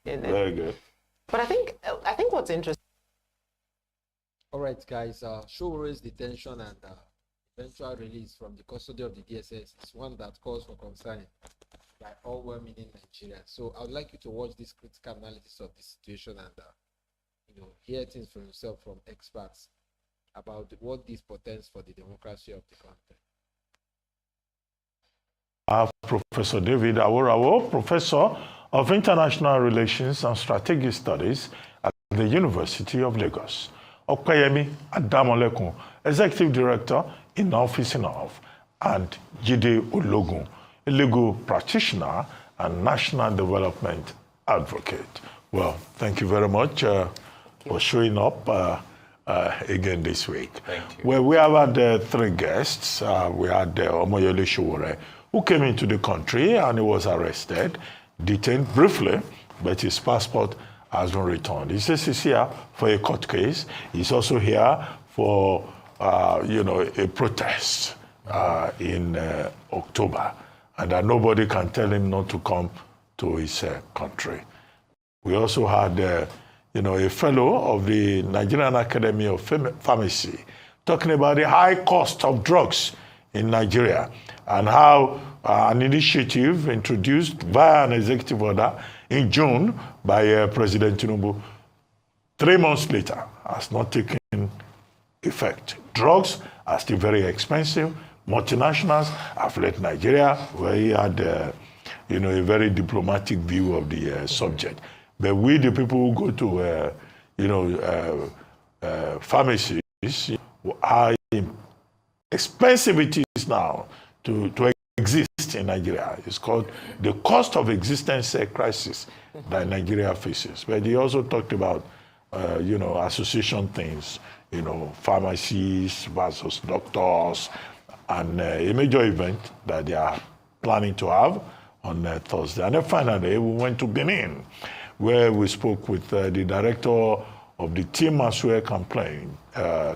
Very good. But I think what's interesting. All right, guys. SOWORE's detention and eventual release from the custody of the DSS is one that calls for concern by all well-meaning Nigerians. So I would like you to watch this critical analysis of the situation and hear things from yourself from experts about what this portends for the democracy of the country. Professor David Aworawo, Professor of International Relations and Strategic Studies at the University of Lagos. Yemi Adamolekun, Executive Director in Office of, and Jide Ologun, a legal practitioner and national development advocate. Well, thank you very much for showing up again this week. Thank you. Well, we have had three guests. We had Omoyele Sowore, who came into the country and he was arrested, detained briefly, but his passport has been returned. He says he's here for a court case. He's also here for, a protest in October, and that nobody can tell him not to come to his country. We also had, a fellow of the Nigerian Academy of Pharmacy talking about the high cost of drugs in Nigeria and how an initiative introduced via an executive order in June by President Tinubu 3 months later has not taken effect. Drugs are still very expensive. Multinationals have left Nigeria, where he had a very diplomatic view of the subject. But we, the people who go to pharmacies, how expensive it is now to exist in Nigeria. It's called the cost of existence crisis that Nigeria faces. But he also talked about, association things, pharmacies versus doctors, and a major event that they are planning to have on Thursday. And then finally, we went to Benin, where we spoke with the director of the Team Masue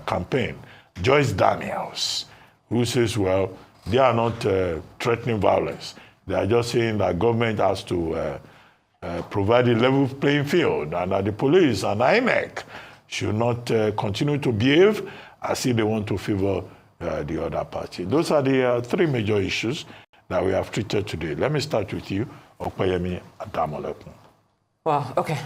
campaign, Joyce Daniels, who says, well, they are not threatening violence. They are just saying that government has to provide a level playing field, and that the police and INEC should not continue to behave as if they want to favor the other party. Those are the three major issues that we have treated today. Let me start with you, Yemi Adamolekun. Well, okay.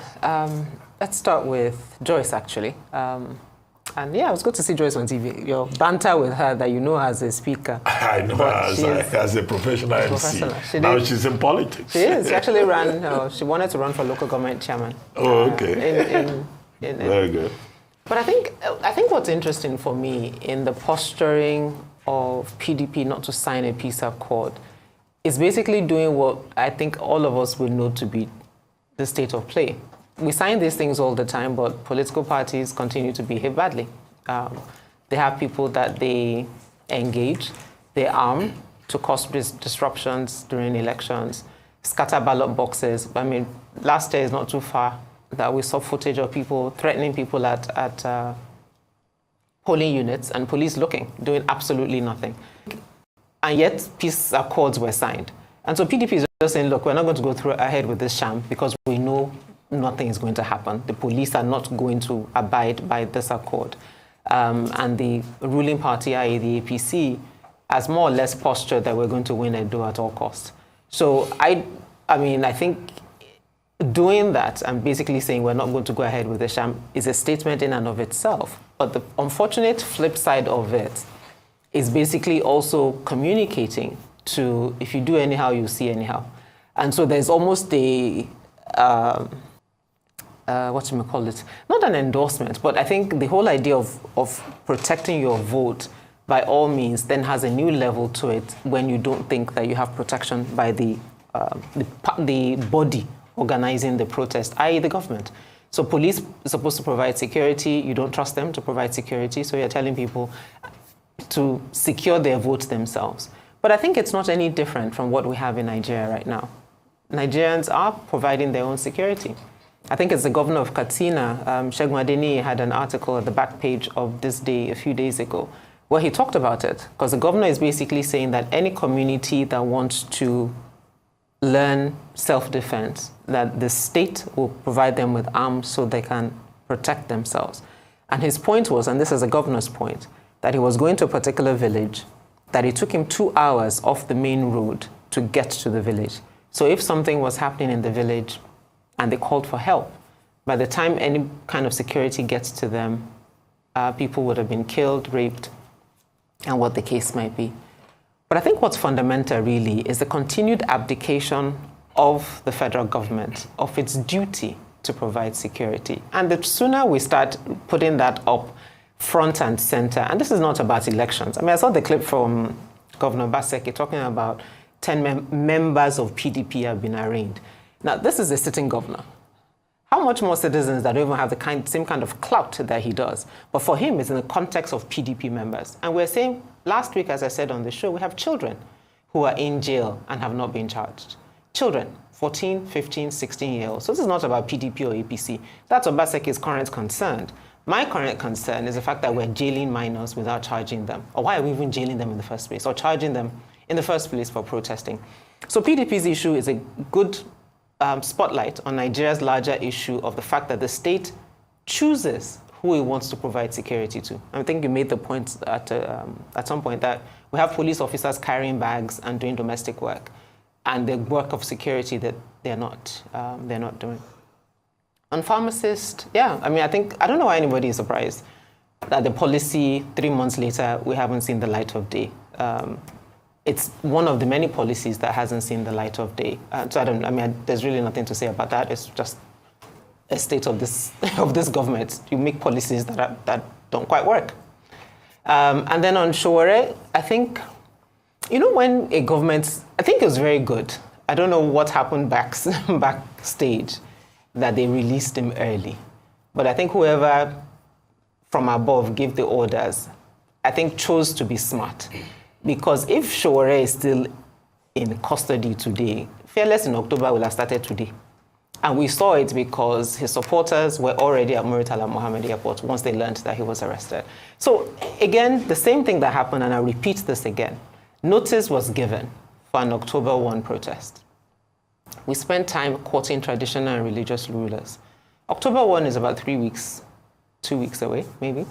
Let's start with Joyce, actually. And yeah, it was good to see Joyce on TV. Your banter with her that you know as a speaker. I know her as a professional MC. Now she's in politics. She is. She actually ran, she wanted to run for local government chairman. Oh, okay. Very good. But I think what's interesting for me in the posturing of PDP not to sign a peace accord is basically doing what I think all of us would know to be the state of play. We sign these things all the time, but political parties continue to behave badly. They have people that they engage, they arm to cause disruptions during elections, scatter ballot boxes. I mean, last year is not too far that we saw footage of people threatening people at polling units and police looking, doing absolutely nothing. And yet, peace accords were signed. And so PDP is just saying, look, we're not going to go ahead with this sham because we know nothing is going to happen. The police are not going to abide by this accord. And the ruling party, i.e. the APC, has more or less postured that we're going to win Edo at all costs. So I think doing that and basically saying we're not going to go ahead with the sham is a statement in and of itself. But the unfortunate flip side of it is basically also communicating to, if you do anyhow, you see anyhow. And so there's almost a, not an endorsement, but I think the whole idea of protecting your vote by all means then has a new level to it when you don't think that you have protection by the body organizing the protest, i.e. the government. So police is supposed to provide security. You don't trust them to provide security, so you're telling people to secure their votes themselves. But I think it's not any different from what we have in Nigeria right now. Nigerians are providing their own security. I think it's the governor of Katsina, Segun Adeniyi, had an article at the back page of This Day a few days ago where he talked about it, because the governor is basically saying that any community that wants to learn self-defense, that the state will provide them with arms so they can protect themselves. And his point was, and this is a governor's point, that he was going to a particular village, that it took him 2 hours off the main road to get to the village. So if something was happening in the village and they called for help, by the time any kind of security gets to them, people would have been killed, raped, and what the case might be. But I think what's fundamental really is the continued abdication of the federal government of its duty to provide security. And the sooner we start putting that up front and center, and this is not about elections. I mean, I saw the clip from Governor Baseki talking about 10 members of PDP have been arraigned. Now, this is a sitting governor. How much more citizens that don't even have the same kind of clout that he does? But for him, it's in the context of PDP members. And we're saying, last week, as I said on the show, we have children who are in jail and have not been charged. Children, 14, 15, 16-year-olds. So this is not about PDP or APC. That's Obaseki's current concern. My current concern is the fact that we're jailing minors without charging them. Or why are we even jailing them in the first place? Or charging them in the first place for protesting? So PDP's issue is a good spotlight on Nigeria's larger issue of the fact that the state chooses who it wants to provide security to. I think you made the point at some point that we have police officers carrying bags and doing domestic work, and the work of security that they're not doing. On pharmacists, yeah, I mean, I don't know why anybody is surprised that the policy 3 months later we haven't seen the light of day. It's one of the many policies that hasn't seen the light of day. There's really nothing to say about that. It's just a state of this government. You make policies that don't quite work. And then on SOWORE, I think, when a government, I think it was very good. I don't know what happened backstage that they released him early. But I think whoever from above gave the orders, I think chose to be smart. Because if SOWORE is still in custody today, Fearless in October will have started today. And we saw it because his supporters were already at Muritala Mohammed Airport once they learned that he was arrested. So again, the same thing that happened, and I'll repeat this again. Notice was given for an October 1 protest. We spent time quoting traditional and religious rulers. October 1 is about 3 weeks, 2 weeks away, maybe.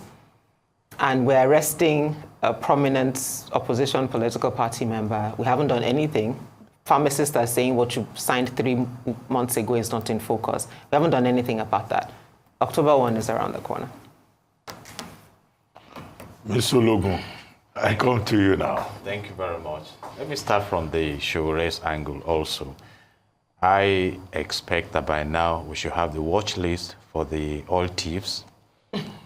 And we're arresting a prominent opposition political party member. We haven't done anything. Pharmacists are saying what you signed 3 months ago is not in focus. We haven't done anything about that. October 1 is around the corner. Mr. Logun, I come to you now. Thank you very much. Let me start from the SOWORE's angle also. I expect that by now we should have the watch list for the oil thieves,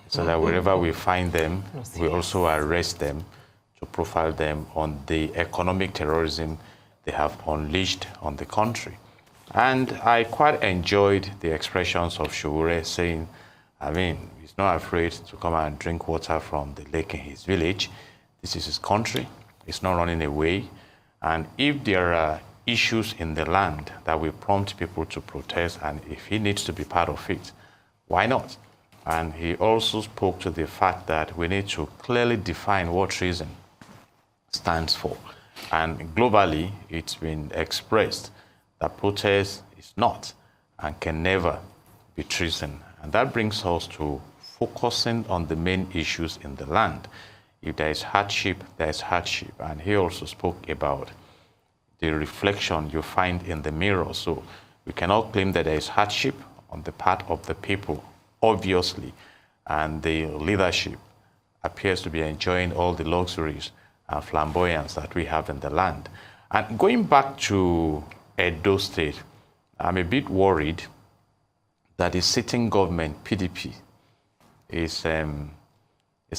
so that wherever we find them, we also arrest them to profile them on the economic terrorism they have unleashed on the country. And I quite enjoyed the expressions of SOWORE saying, he's not afraid to come and drink water from the lake in his village. This is his country. He's not running away. And if there are issues in the land that will prompt people to protest, and if he needs to be part of it, why not? And he also spoke to the fact that we need to clearly define what treason stands for. And globally, it's been expressed that protest is not and can never be treason. And that brings us to focusing on the main issues in the land. If there is hardship, there is hardship. And he also spoke about the reflection you find in the mirror. So we cannot claim that there is hardship on the part of the people, obviously, and the leadership appears to be enjoying all the luxuries and flamboyance that we have in the land. And going back to Edo State, I'm a bit worried that the sitting government, PDP, is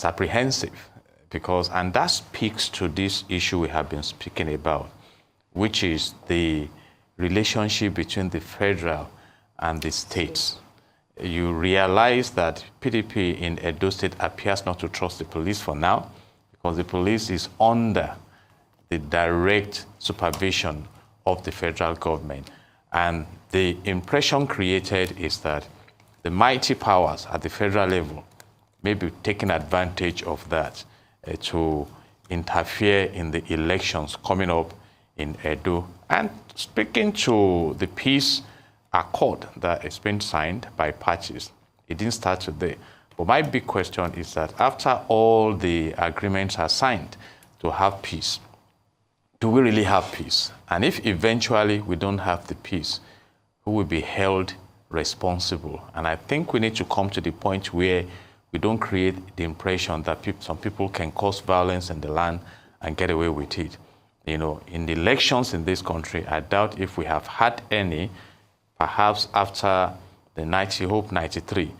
apprehensive because, and that speaks to this issue we have been speaking about, which is the relationship between the federal and the states. You realize that PDP in Edo State appears not to trust the police for now, because the police is under the direct supervision of the federal government. And the impression created is that the mighty powers at the federal level may be taking advantage of that to interfere in the elections coming up in Edo And speaking to the peace accord that has been signed by parties, it didn't start today. But my big question is that after all the agreements are signed to have peace, do we really have peace? And if eventually we don't have the peace, who will be held responsible? And I think we need to come to the point where we don't create the impression that some people can cause violence in the land and get away with it. You know, in the elections in this country, I doubt if we have had any, perhaps after the 93,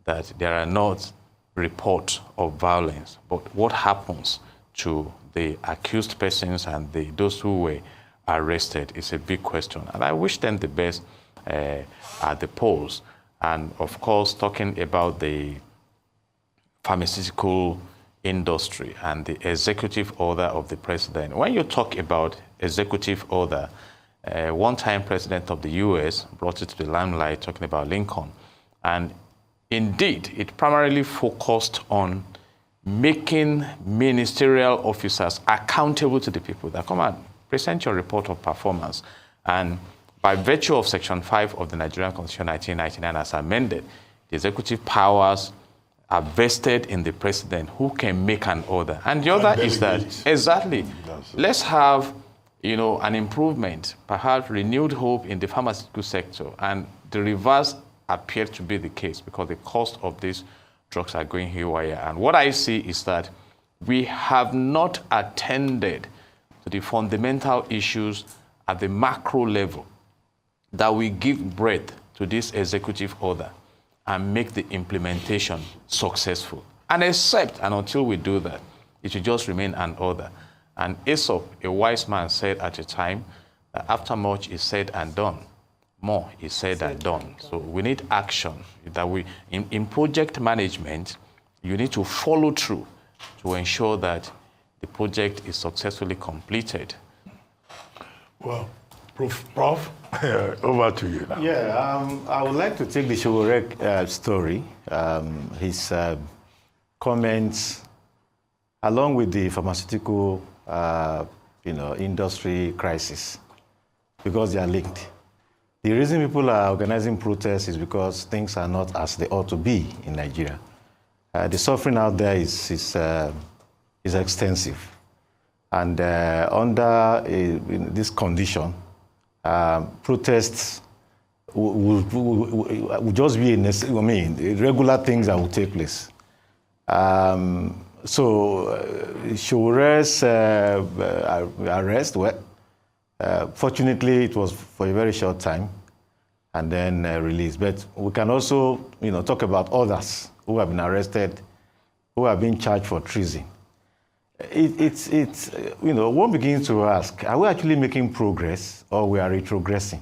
that there are not reports of violence. But what happens to the accused persons and those who were arrested is a big question. And I wish them the best at the polls. And of course, talking about the pharmaceutical industry and the executive order of the president. When you talk about executive order, one-time president of the US brought it to the limelight talking about Lincoln. And indeed, it primarily focused on making ministerial officers accountable to the people that come and present your report of performance. And by virtue of Section 5 of the Nigerian Constitution 1999 as amended, the executive powers are vested in the president who can make an order. And the other is that, exactly, let's have, you know, an improvement, perhaps renewed hope in the pharmaceutical sector. And the reverse appeared to be the case because the cost of these drugs are going haywire. And what I see is that we have not attended to the fundamental issues at the macro level that we give breadth to this executive order and make the implementation successful. And except and until we do that, it will just remain an order. And Aesop, a wise man, said at a time that after much is said and done, more is said and done. So we need action. That in project management, you need to follow through to ensure that the project is successfully completed. Well, Prof, over to you now. Yeah, I would like to take the SOWORE story, his comments, along with the pharmaceutical, industry crisis, because they are linked. The reason people are organizing protests is because things are not as they ought to be in Nigeria. The suffering out there is extensive, and under this condition, protests will just be regular things that will take place. SOWORE's arrest, fortunately, it was for a very short time and then released. But we can also, talk about others who have been arrested, who have been charged for treason. One begins to ask, are we actually making progress or we are retrogressing?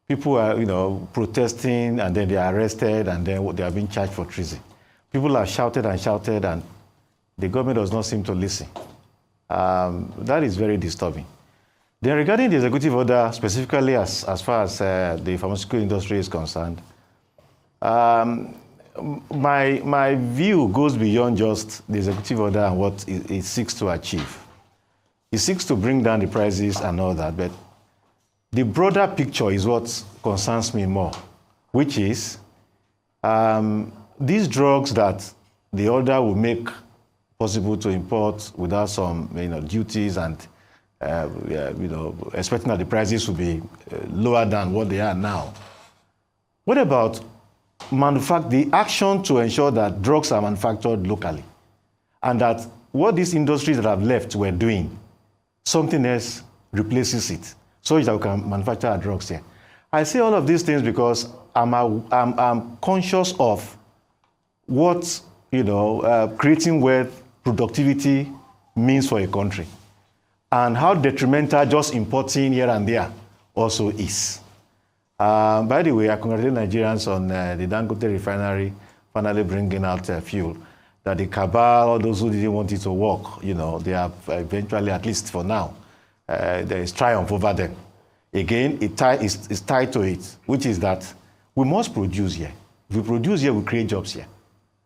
People are, protesting and then they are arrested and then they are being charged for treason. People have shouted and shouted and the government does not seem to listen. That is very disturbing. Then regarding the executive order, specifically as far as the pharmaceutical industry is concerned, my view goes beyond just the executive order and what it seeks to achieve. It seeks to bring down the prices and all that, but the broader picture is what concerns me more, which is these drugs that the order will make possible to import without some duties and expecting that the prices will be lower than what they are now. What about the action to ensure that drugs are manufactured locally and that what these industries that have left were doing, something else replaces it so that we can manufacture our drugs here? I say all of these things because I'm conscious of what creating wealth, productivity means for a country, and how detrimental just importing here and there also is. By the way, I congratulate Nigerians on the Dangote refinery finally bringing out fuel. That the cabal, all those who didn't want it to work, they have eventually, at least for now, there is triumph over them. Again, it's tied to it, which is that we must produce here. If we produce here, we create jobs here.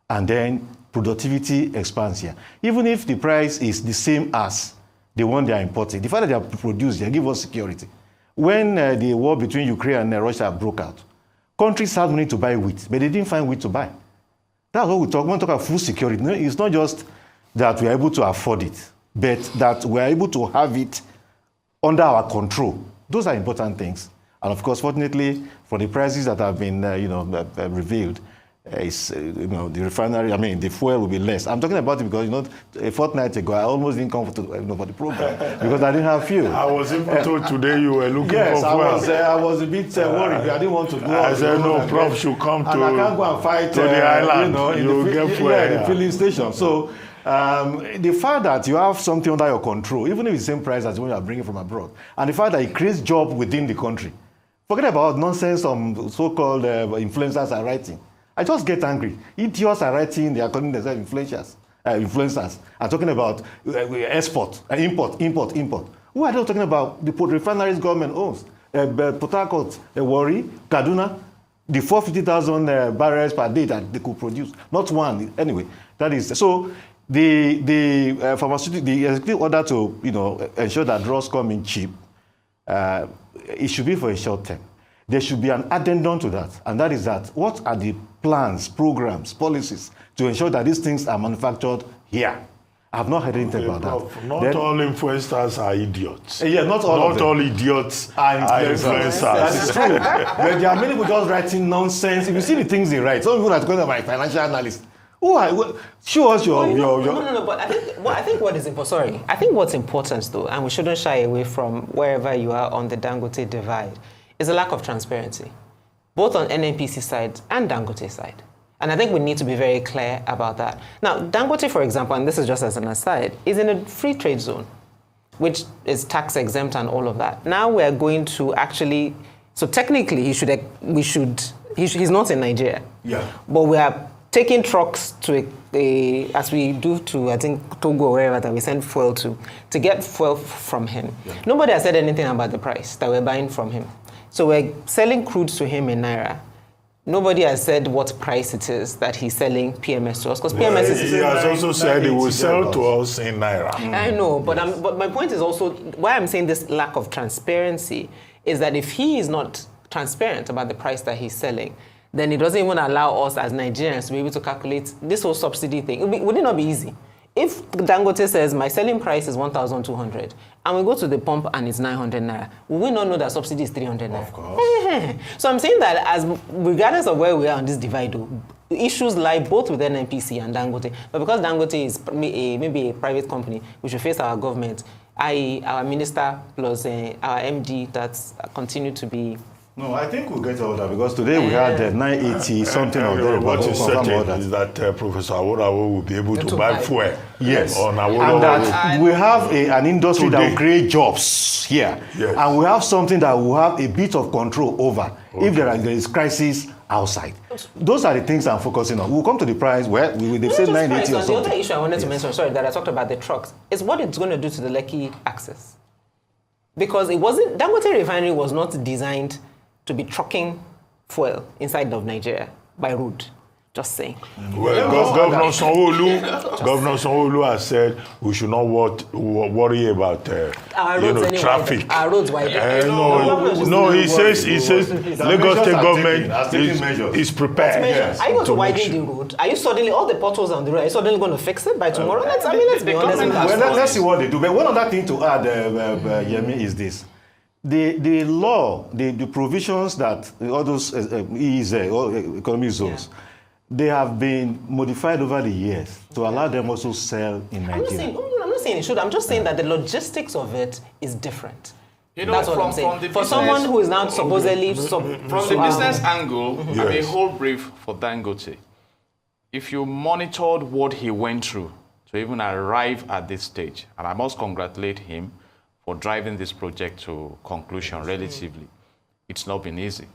And then productivity expands here. Even if the price is the same as the one they are importing. The fact that they are produced, they give us security. When the war between Ukraine and Russia broke out, countries had money to buy wheat, but they didn't find wheat to buy. That's what we talk. When we talk about food security, it's not just that we are able to afford it, but that we are able to have it under our control. Those are important things. And of course, fortunately, for the prices that have been, revealed, the refinery, the fuel will be less. I'm talking about it because, a fortnight ago, I almost didn't come for the program because I didn't have fuel. I was even told today you were looking for fuel. I was a bit worried. I didn't want to go. I said, no, Prof should come to, and I can't go and fight to the island. In the fuel. Filling station. So the fact that you have something under your control, even if it's the same price as the one you are bringing from abroad, and the fact that it creates jobs within the country. Forget about nonsense some so-called influencers are writing. I just get angry. Idiots are writing, they are calling themselves influencers, and talking about export, import. Who are they talking about? The refineries government owns. Port Harcourt, Warri, Kaduna, the 450,000 barrels per day that they could produce. Not one. Anyway, that is so. The pharmaceutical, the executive order to ensure that drugs come in cheap, it should be for a short term. There should be an addendum to that, and that is that what are the plans, programs, policies to ensure that these things are manufactured here? I have not heard anything about that. Not all influencers are idiots. Yeah, not all of them. All idiots are influencers. That is true. But there are many people just writing nonsense. If you see the things they write, some people are going to my financial analyst. Show us your. No. But I think what is important. Sorry, I think what's important though, and we shouldn't shy away from wherever you are on the Dangote divide, is a lack of transparency, both on NNPC side and Dangote side. And I think we need to be very clear about that. Now, Dangote, for example, and this is just as an aside, is in a free trade zone, which is tax exempt and all of that. Now we're going to actually, so technically he's not in Nigeria. Yeah. But we are taking trucks to as we do to, I think, Togo or wherever that we send fuel to get fuel from him. Yeah. Nobody has said anything about the price that we're buying from him. So we're selling crude to him in Naira. Nobody has said what price it is that he's selling PMS to us, because PMS is... He has also said he will sell to us in Naira. I know, but my point is also, why I'm saying this lack of transparency is that if he is not transparent about the price that he's selling, then it doesn't even allow us as Nigerians to be able to calculate this whole subsidy thing. Would it not be easy? If Dangote says my selling price is 1,200 and we go to the pump and it's 900 naira, will we not know that subsidy is 300 naira? Of course. So I'm saying that regardless of where we are on this divide, issues lie both with NNPC and Dangote. But because Dangote is maybe a private company, we should face our government, i.e. our minister plus our MD that continue to be... No, I think we'll get all that because today we had 980 something or there. What is certain is that Professor Awolawo will be able to buy fuel. Yes, on and that we have an industry that will create jobs here, and we have something that will have a bit of control over if there is crisis outside. Those are the things I'm focusing on. We'll come to the price where they've said 980 or something. The other issue I wanted to mention, sorry, that I talked about the trucks, is what it's going to do to the Lekki access. Because Dangote refinery was not designed to be trucking fuel inside of Nigeria by road. Just saying. Well, Governor Sanwo-Olu has said we should not worry about traffic. Our roads widen. No, he says Lagos State government is prepared. Are you going to widen the road? Are you suddenly, all the potholes on the road, are you suddenly going to fix it by tomorrow? Let's be honest. Let's see what they do. But one other thing to add, Yemi, is this. The law, the provisions that all those economic zones, they have been modified over the years to allow them also sell in Nigeria. I'm not saying it should. I'm just saying that the logistics of it is different. That's what I'm saying. For someone who is now supposedly... From the business angle, I'm a whole brief for Dangote. If you monitored what he went through to even arrive at this stage, and I must congratulate him for driving this project to conclusion relatively. It's not been easy.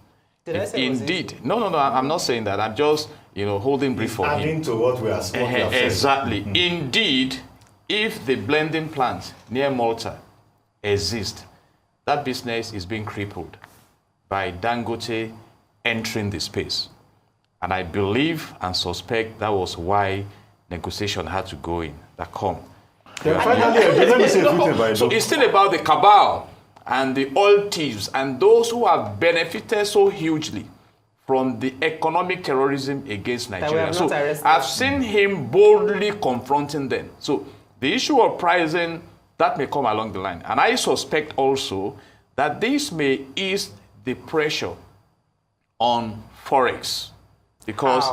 Did I say indeed. No, I'm not saying that. I'm just, holding brief for him. Adding to what we are saying. Exactly. Indeed, if the blending plant near Malta exists, that business is being crippled by Dangote entering the space. And I believe and suspect that was why negotiation had to go in, that come. Finally, let me say a few things about it. So it's still about the cabal and the oil thieves and those who have benefited so hugely from the economic terrorism against Nigeria. So I've seen him boldly confronting them. So the issue of pricing, that may come along the line. And I suspect also that this may ease the pressure on Forex, because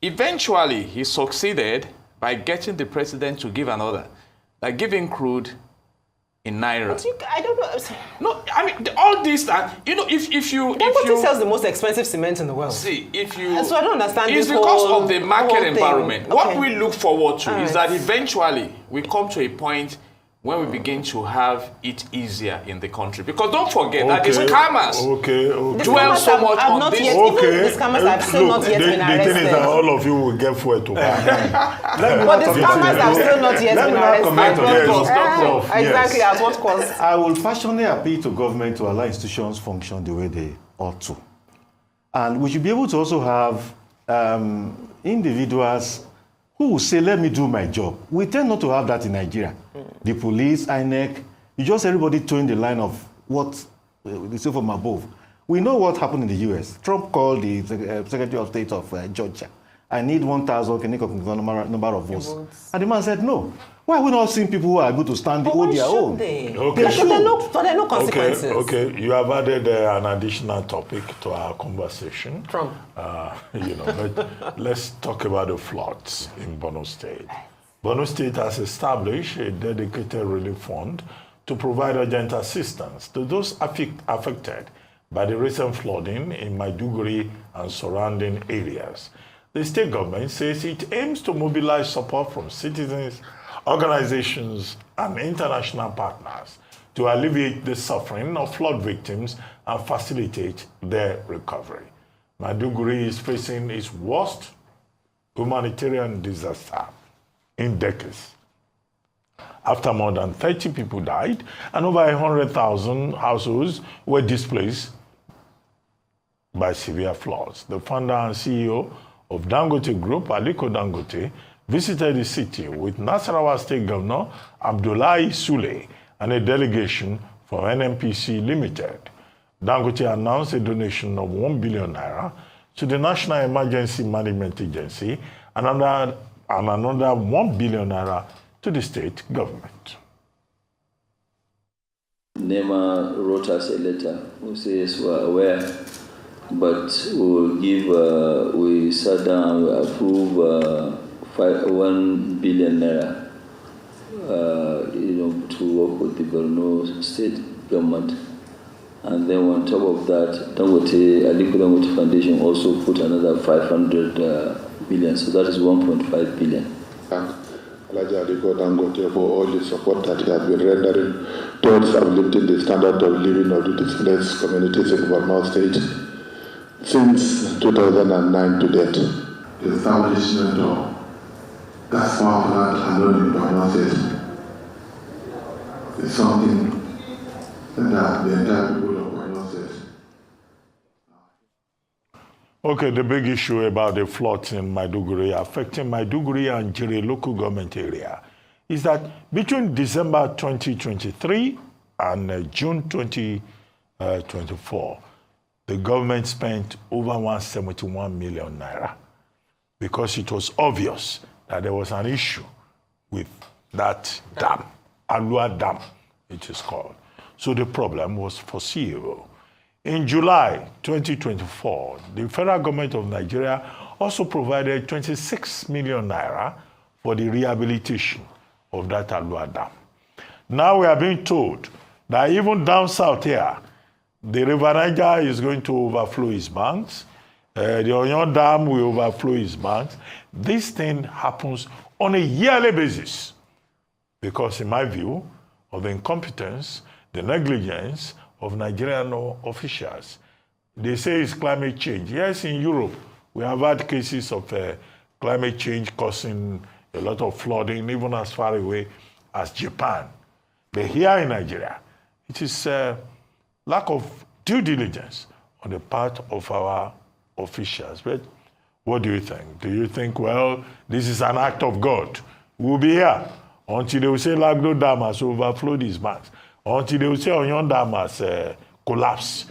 eventually he succeeded by getting the president to give an order, like giving crude in Naira. I don't know. No, I mean, all this, you know, if you sells the most expensive cement in the world. See, if you... So I don't understand it's this because of the market environment. Okay. What we look forward to is that eventually we come to a point when we begin to have it easier in the country. Because don't forget that the scammers dwell so much on this. The scammers have still not yet been arrested. The thing is that all of you will get fuel to buy. But the scammers have still not yet been arrested. Exactly, at what cost? I will passionately appeal to government to allow institutions function the way they ought to. And we should be able to also have individuals who will say, let me do my job. We tend not to have that in Nigeria. The police, INEC, you just everybody towing the line of what they say from above. We know what happened in the US. Trump called the Secretary of State of Georgia. I need 1,000 number of votes. And the man said, no. Why are we not seeing people who are able to stand hold their own? They Okay. But there are no consequences. Okay. You have added an additional topic to our conversation. Trump. You know, but let's talk about the floods in Borno State. Borno State has established a dedicated relief fund to provide urgent assistance to those affected by the recent flooding in Maiduguri and surrounding areas. The state government says it aims to mobilize support from citizens, organizations, and international partners to alleviate the suffering of flood victims and facilitate their recovery. Maiduguri is facing its worst humanitarian disaster in decades, after more than 30 people died and over 100,000 households were displaced by severe floods. The founder and CEO of Dangote Group, Aliko Dangote, visited the city with Nasarawa State Governor Abdullahi Sule and a delegation from NNPC Limited. Dangote announced a donation of 1 billion naira to the National Emergency Management Agency and another 1 billion naira to the state government. NEMA wrote us a letter who says we're aware, but we sat down and we approved 1 billion naira, to work with the Borno state government. And then on top of that, Aliko Dangote Foundation also put another 500 billion, so that is 1.5 billion. Thank Alhaji Aliko Dangote for all the support that he has been rendering towards uplifting the standard of living of the displaced communities in Borno State since 2009 to date. The establishment of gas power plant alone in Borno State is something that the entire people of Borno State. Okay, the big issue about the floods in Maiduguri affecting Maiduguri and Jere local government area is that between December 2023 and June 2024, the government spent over 171 million naira because it was obvious that there was an issue with that dam, Alua Dam, it is called. So the problem was foreseeable. In July 2024, the federal government of Nigeria also provided 26 million naira for the rehabilitation of that Alua Dam. Now we are being told that even down south here, the River Niger is going to overflow its banks. The Oyon Dam will overflow its banks. This thing happens on a yearly basis because, in my view, of the incompetence, the negligence of Nigerian officials. They say it's climate change. Yes, in Europe, we have had cases of climate change causing a lot of flooding, even as far away as Japan. But here in Nigeria, it is lack of due diligence on the part of our officials. But what do you think? Do you think, well, this is an act of God? We'll be here until they will say Lagdo Dam has overflowed his banks, until they will say Onyon Dam has collapsed.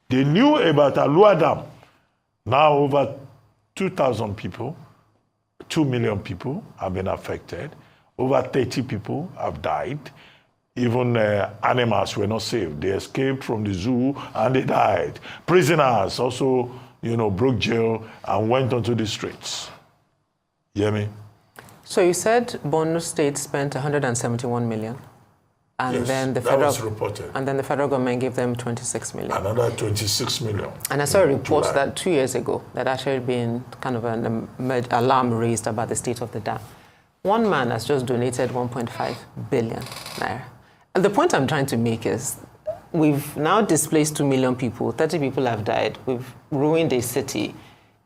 They knew about Alua Dam. Now over 2,000 people, 2 million people have been affected. Over 30 people have died. Even animals were not saved. They escaped from the zoo and they died. Prisoners also, broke jail and went onto the streets. Yemi? So you said Borno State spent 171 million. And yes, then the that was reported. And then the federal government gave them 26 million. Another 26 million. And I saw a report that 2 years ago that actually been kind of an alarm raised about the state of the dam. One man has just donated 1.5 billion naira. And the point I'm trying to make is we've now displaced 2 million people, 30 people have died, we've ruined a city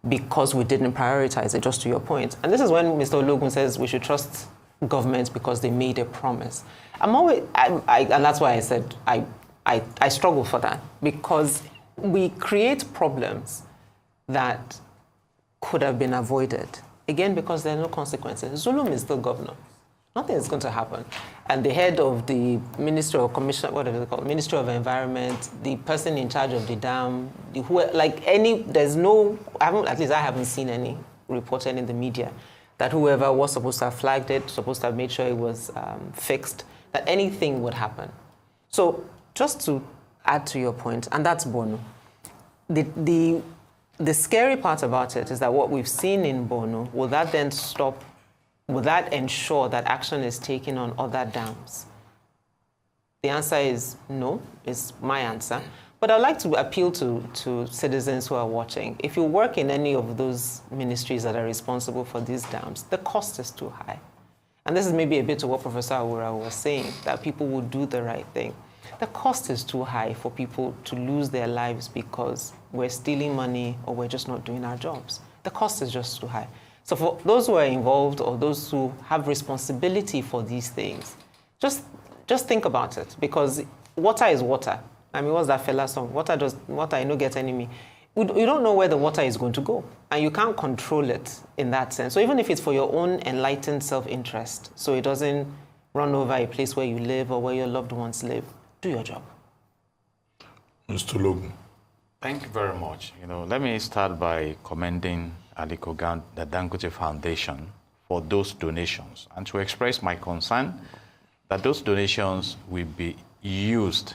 because we didn't prioritize it, just to your point. And this is when Mr. Ologun says we should trust governments because they made a promise. And that's why I said I struggle for that, because we create problems that could have been avoided. Again, because there are no consequences. Zulum is still governor. Nothing is going to happen. And the head of the Ministry of Commission, whatever they call it, Ministry of Environment, the person in charge of the dam, there's no, at least I haven't seen any reported in the media that whoever was supposed to have flagged it, supposed to have made sure it was fixed, that anything would happen. So just to add to your point, and that's Borno, the scary part about it is that what we've seen in Borno, will that then stop, will that ensure that action is taken on other dams? The answer is no, is my answer. But I'd like to appeal to citizens who are watching. If you work in any of those ministries that are responsible for these dams, the cost is too high. And this is maybe a bit to what Professor Awura was saying, that people would do the right thing. The cost is too high for people to lose their lives because we're stealing money or we're just not doing our jobs. The cost is just too high. So for those who are involved or those who have responsibility for these things, just think about it, because water is water. I mean, what's that fella song? Water you no get enemy. You don't know where the water is going to go, and you can't control it in that sense. So even if it's for your own enlightened self-interest, so it doesn't run over a place where you live or where your loved ones live, do your job. Mr. Logan. Thank you very much. Let me start by commending Aliko the Dangote Foundation for those donations, and to express my concern that those donations will be used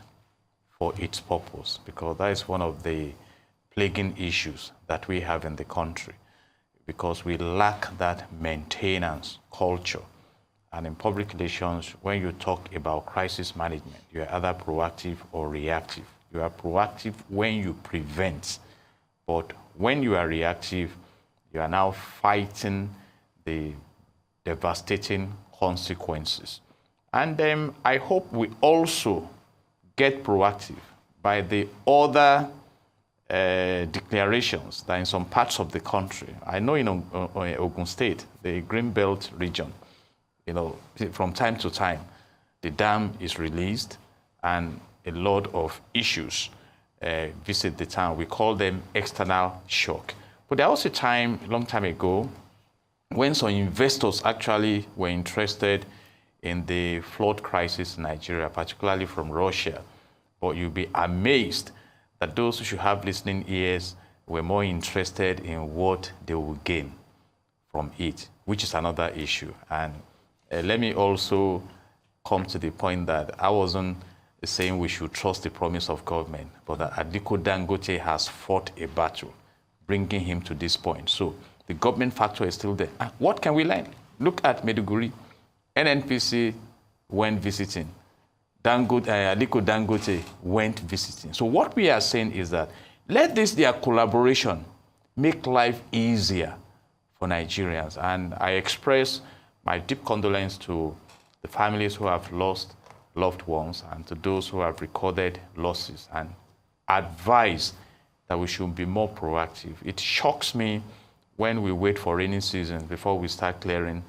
for its purpose, because that is one of the plaguing issues that we have in the country, because we lack that maintenance culture. And in public relations, when you talk about crisis management, you are either proactive or reactive. You are proactive when you prevent, but when you are reactive, you are now fighting the devastating consequences. And I hope we also get proactive by the other declarations that in some parts of the country, I know in Ogun State, the Greenbelt region, from time to time, the dam is released and a lot of issues visit the town. We call them external shock. But there was a time, a long time ago, when some investors actually were interested in the flood crisis in Nigeria, particularly from Russia. But you'll be amazed that those who should have listening ears were more interested in what they will gain from it, which is another issue. And let me also come to the point that I wasn't saying we should trust the promise of government, but that Aliko Dangote has fought a battle, bringing him to this point. So the government factor is still there. And what can we learn? Look at Maiduguri. NNPC went visiting. Aliko Dangote went visiting. So what we are saying is that let their collaboration make life easier for Nigerians. And I express my deep condolence to the families who have lost loved ones and to those who have recorded losses, and advise that we should be more proactive. It shocks me when we wait for rainy season before we start clearing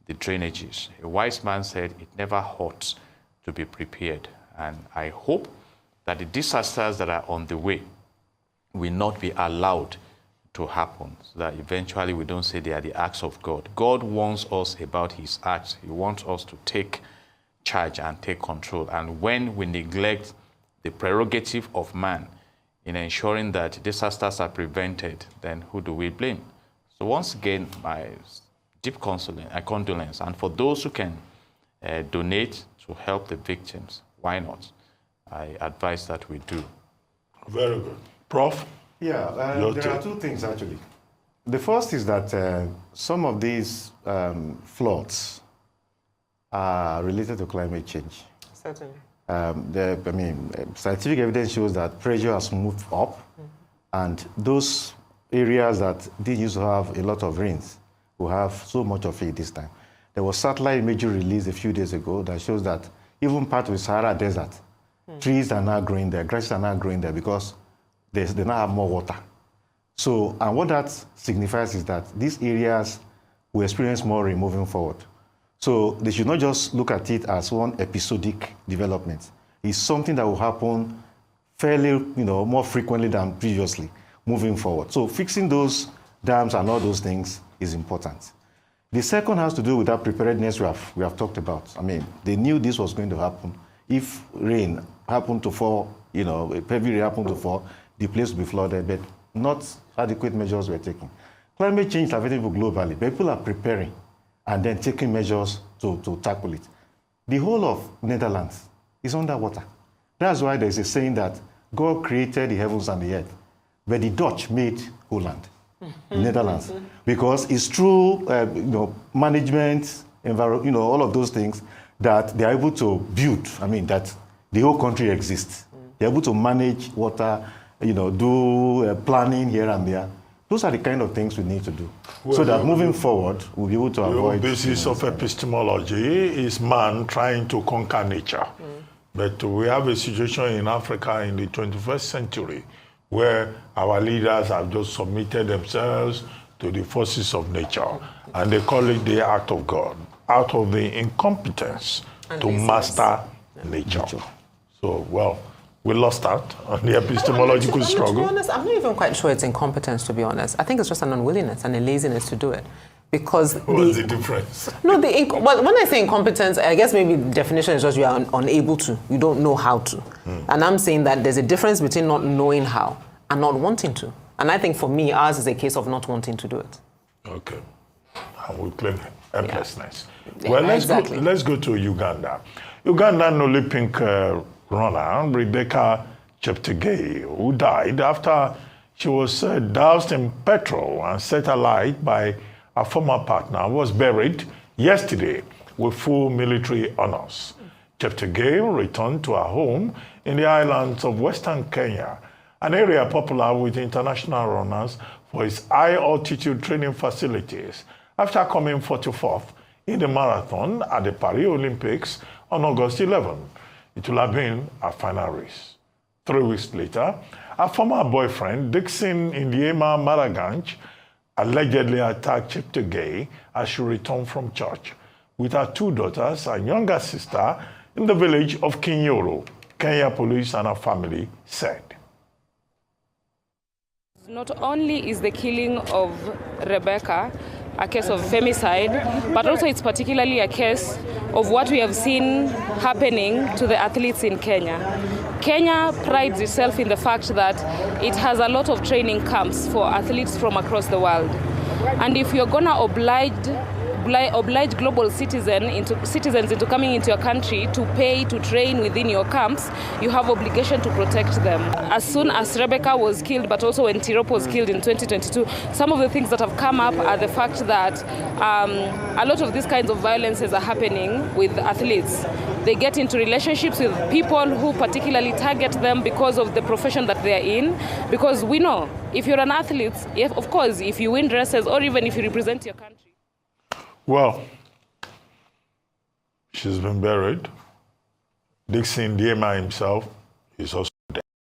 the drainages. A wise man said it never hurts to be prepared. And I hope that the disasters that are on the way will not be allowed to happen, so that eventually we don't say they are the acts of God. God wants us about his acts. He wants us to take charge and take control. And when we neglect the prerogative of man in ensuring that disasters are prevented, then who do we blame? So once again, my deep condolence. And for those who can donate to help the victims, why not? I advise that we do. Very good. Prof? Yeah, there are two things actually. The first is that some of these floods are related to climate change. Certainly. Scientific evidence shows that pressure has moved up, and those areas that didn't used to have a lot of rains will have so much of it this time. There was satellite imagery released a few days ago that shows that even part of the Sahara Desert, trees are now growing there, grasses are now growing there because they now have more water. So, and what that signifies is that these areas will experience more rain moving forward. So they should not just look at it as one episodic development. It's something that will happen fairly, more frequently than previously moving forward. So fixing those dams and all those things is important. The second has to do with that preparedness we have talked about. They knew this was going to happen. If rain happened to fall, if heavy rain happened to fall, the place will be flooded, but not adequate measures were taken. Climate change is affecting people globally, but people are preparing and then taking measures to tackle it. The whole of Netherlands is underwater. That's why there's a saying that God created the heavens and the earth, but the Dutch made Holland, the Netherlands, because it's through management, all of those things that they're able to build. That the whole country exists. They're able to manage water, do planning here and there. Those are the kind of things we need to do, so that moving forward, we'll be able to avoid... The basis of epistemology is man trying to conquer nature. But we have a situation in Africa in the 21st century where our leaders have just submitted themselves to the forces of nature, and they call it the act of God, out of the incompetence to master nature. So, well, we lost out on the epistemological struggle. To be honest, I'm not even quite sure it's incompetence, to be honest. I think it's just an unwillingness and a laziness to do it. Because what's the difference? No, well, when I say incompetence, I guess maybe the definition is just you are unable to. You don't know how to. And I'm saying that there's a difference between not knowing how and not wanting to. And I think for me, ours is a case of not wanting to do it. Okay. And we claim helplessness. Yeah. Well, Exactly. let's go to Uganda. Ugandan Olympic runner Rebecca Cheptegei, who died after she was doused in petrol and set alight by a former partner, was buried yesterday with full military honors. Cheptegei returned to her home in the islands of Western Kenya, an area popular with international runners for its high-altitude training facilities, after coming 44th in the marathon at the Paris Olympics on August 11. It will have been her final race. 3 weeks later, her former boyfriend, Dixon Indiema Maraganch, allegedly attacked Cheptegei as she returned from church with her 2 daughters and younger sister in the village of Kinyoro, Kenya police and her family said. Not only is the killing of Rebecca a case of femicide, but also it's particularly a case of what we have seen happening to the athletes in Kenya. Kenya prides itself in the fact that it has a lot of training camps for athletes from across the world. And if you're going to oblige global citizens into coming into your country to pay to train within your camps, you have obligation to protect them. As soon as Rebecca was killed, but also when Tirop was killed in 2022, some of the things that have come up are the fact that a lot of these kinds of violences are happening with athletes. They get into relationships with people who particularly target them because of the profession that they are in. Because we know, if you're an athlete, of course, if you win races or even if you represent your country. Well, she's been buried. Dixon Indiema himself is also